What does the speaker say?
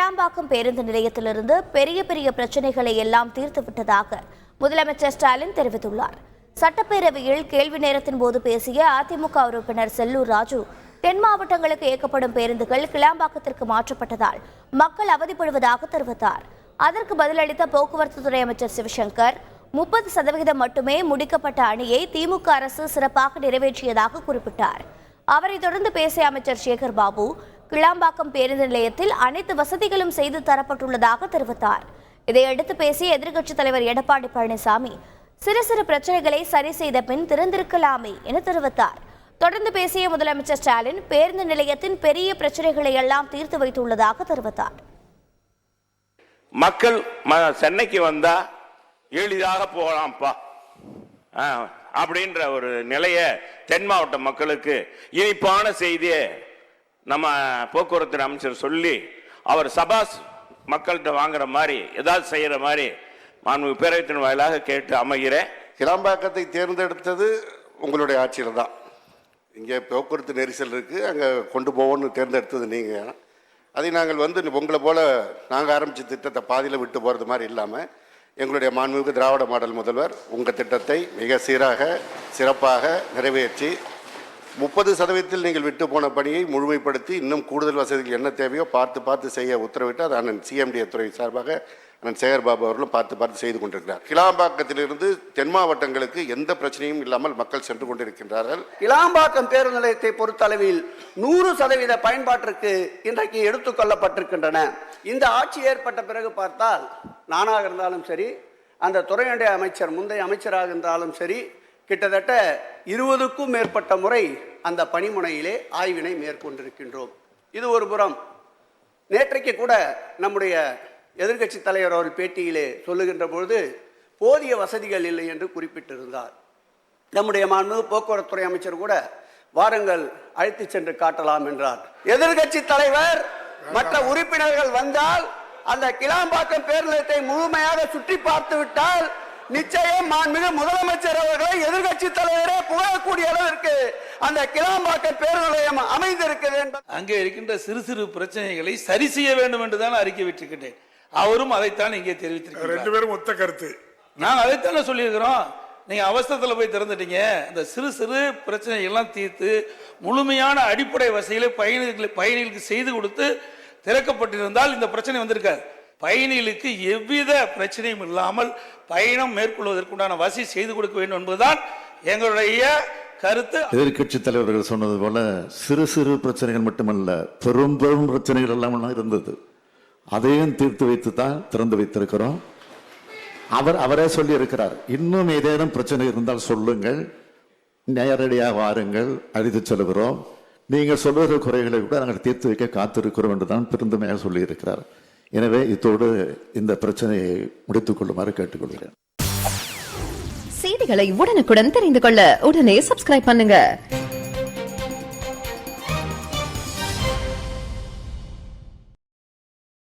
கிளாம்பாக்கம் பேருந்து நிலையத்திலிருந்து பெரிய பெரிய பிரச்சனைகளை எல்லாம் தீர்த்துவிட்டதாக முதலமைச்சர் ஸ்டாலின் தெரிவித்துள்ளார். சட்டப்பேரவையில் கேள்வி நேரத்தின் போது பேசிய அதிமுக உறுப்பினர் செல்லூர் ராஜு, தென் மாவட்டங்களுக்கு இயக்கப்படும் பேருந்துகள் கிளாம்பாக்கத்திற்கு மாற்றப்பட்டதால் மக்கள் அவதிப்படுவதாக தெரிவித்தார். அதற்கு பதிலளித்த போக்குவரத்து துறை அமைச்சர் சிவசங்கர், 30% மட்டுமே முடிக்கப்பட்ட அணியை திமுக அரசு சிறப்பாக நிறைவேற்றியதாக குறிப்பிட்டார். அவரை தொடர்ந்து பேசிய அமைச்சர் சேகர் பாபு, கிளாம்பாக்கம் பேருந்து நிலையத்தில் அனைத்து வசதிகளும் செய்து தரப்பட்டுள்ளதாக தெரிவித்தார். இதையடுத்து பேசிய எதிர்க்கட்சித் தலைவர் எடப்பாடி பழனிசாமி, சிறு சிறு பிரச்சனைகளை சரி செய்த பின் திறந்திருக்கலாமே என தெரிவித்தார். தொடர்ந்து பேசிய முதலமைச்சர் ஸ்டாலின், பேருந்து நிலையத்தின் பெரிய பிரச்சனைகளை எல்லாம் தீர்த்து வைத்துள்ளதாக தெரிவித்தார். மக்கள் சென்னைக்கு வந்தா எளிதாக போகலாம்ப்பா அப்படின்ற ஒரு நிலைய தென் மாவட்ட மக்களுக்கு இனிப்பான செய்தியை நம்ம போக்குவரத்து அமைச்சர் சொல்லி, அவர் சபாஸ் மக்கள்கிட்ட வாங்குற மாதிரி ஏதாவது செய்யற மாதிரி மாண்புமிகு பேரவைத்தின் வாயிலாக கேட்டு அமைகிறேன். கிளாம்பாக்கத்தை தேர்ந்தெடுத்தது உங்களுடைய ஆட்சியில் தான். இங்கே போக்குவரத்து நெரிசல் இருக்குது, அங்கே கொண்டு போவோன்னு தேர்ந்தெடுத்தது நீங்கள். அதை நாங்கள் உங்களை போல் நாங்கள் ஆரம்பித்த திட்டத்தை பாதியில் விட்டு போகிறது மாதிரி இல்லாமல், எங்களுடைய மாண்புமிகு திராவிட மாடல் முதல்வர் உங்கள் திட்டத்தை மிக சீராக சிறப்பாக நிறைவேற்றி 30% நீங்கள் விட்டு போன பணியை முழுமைப்படுத்தி இன்னும் கூடுதல் வசதிகள் என்ன தேவையோ பார்த்து செய்ய உத்தரவிட்டு அது அண்ணன் சிஎம்டிஏ துறை சார்பாக அண்ணன் சேகர் பாபு அவர்களும் பார்த்து செய்து கொண்டிருக்கிறார். கிளாம்பாக்கத்திலிருந்து தென் மாவட்டங்களுக்கு எந்த பிரச்சனையும் இல்லாமல் மக்கள் சென்று கொண்டிருக்கின்றார்கள். கிளாம்பாக்கம் பேருந்து நிலையத்தை பொறுத்தளவில் 100% பயன்பாட்டிற்கு இன்றைக்கு எடுத்துக்கொள்ளப்பட்டிருக்கின்றன. இந்த ஆட்சி ஏற்பட்ட பிறகு பார்த்தால், நானாக இருந்தாலும் சரி, அந்த துறையுடைய அமைச்சர் முந்தைய அமைச்சராக இருந்தாலும் சரி, கிட்டத்தட்ட 20க்கும் மேற்பட்ட முறை அந்த பணிமுனையிலே ஆய்வினை மேற்கொண்டிருக்கின்றோம். இது ஒரு புறம். நேற்றைக்கு கூட நம்முடைய எதிர்க்கட்சி தலைவர் அவர்கள் பேட்டியிலே சொல்லுகின்ற பொழுது போதிய வசதிகள் இல்லை என்று குறிப்பிட்டிருந்தார். நம்முடைய மாண்பு போக்குவரத்துறை அமைச்சர் கூட வாருங்கள் அழைத்து சென்று காட்டலாம் என்றார். எதிர்க்கட்சி தலைவர் மற்ற உறுப்பினர்கள் வந்தால் அந்த கிளாம்பாக்கம் பேருந்து நிலையத்தை முழுமையாக சுற்றி பார்த்து விட்டால் நிச்சயம் மாண்புமிகு முதலமைச்சர் அவர்களை எதிர்க்கட்சி தலைவரே புகழக்கூடிய அளவிற்கு அந்த கிளாம்பாக்கம் பேருந்து நிலையம் அமைந்திருக்கிறது என்பது. அங்கே இருக்கின்ற சிறு சிறு பிரச்சனைகளை சரி செய்ய வேண்டும் என்றுதான் அறிக்கை விட்டிருக்கின்றேன். அவரும் அதைத்தான் இங்கே தெரிவித்திருக்கிறார். 2 பேரும் ஒத்த கருத்து. நாங்கள் அதைத்தானே சொல்லியிருக்கிறோம். நீங்க அவசரத்தில் போய் திறந்துட்டீங்க. அந்த சிறு சிறு பிரச்சனை எல்லாம் தீர்த்து முழுமையான அடிப்படை வசதிகளை பயணிகளுக்கு செய்து கொடுத்து திறக்கப்பட்டிருந்தால் இந்த பிரச்சனை வந்திருக்காது. பயணிகளுக்கு எவ்வித பிரச்சனையும் இல்லாமல் பயணம் மேற்கொள்வதற்குண்டான வசதி செய்து கொடுக்க வேண்டும் என்பதுதான் எங்களுடைய கருத்து. எதிர்கட்சி தலைவர்கள் சொன்னது போல சிறு சிறு பிரச்சனைகள் மட்டுமல்ல, பெரும் பெரும் பிரச்சனைகள் எல்லாம் இருந்தது. அதையும் தீர்த்து வைத்து தான் திறந்து வைத்திருக்கிறோம். அவரே சொல்லி இருக்கிறார், இன்னும் ஏதேனும் பிரச்சனை இருந்தால் சொல்லுங்கள், நேரடியாக வாருங்கள், அழைத்து செல்கிறோம். நீங்கள் சொல்லுகிற குறைகளை கூட நாங்கள் தீர்த்து வைக்க காத்திருக்கிறோம் என்றுதான் பெருந்தமையாக சொல்லி இருக்கிறார். எனவே இதோடு இந்த பிரச்சனையை முடித்துக் கொள்ளுமாறு கேட்டுக்கொள்கிறேன். செய்திகளை உடனுக்குடன் தெரிந்து கொள்ள உடனே சப்ஸ்கிரைப் பண்ணுங்க.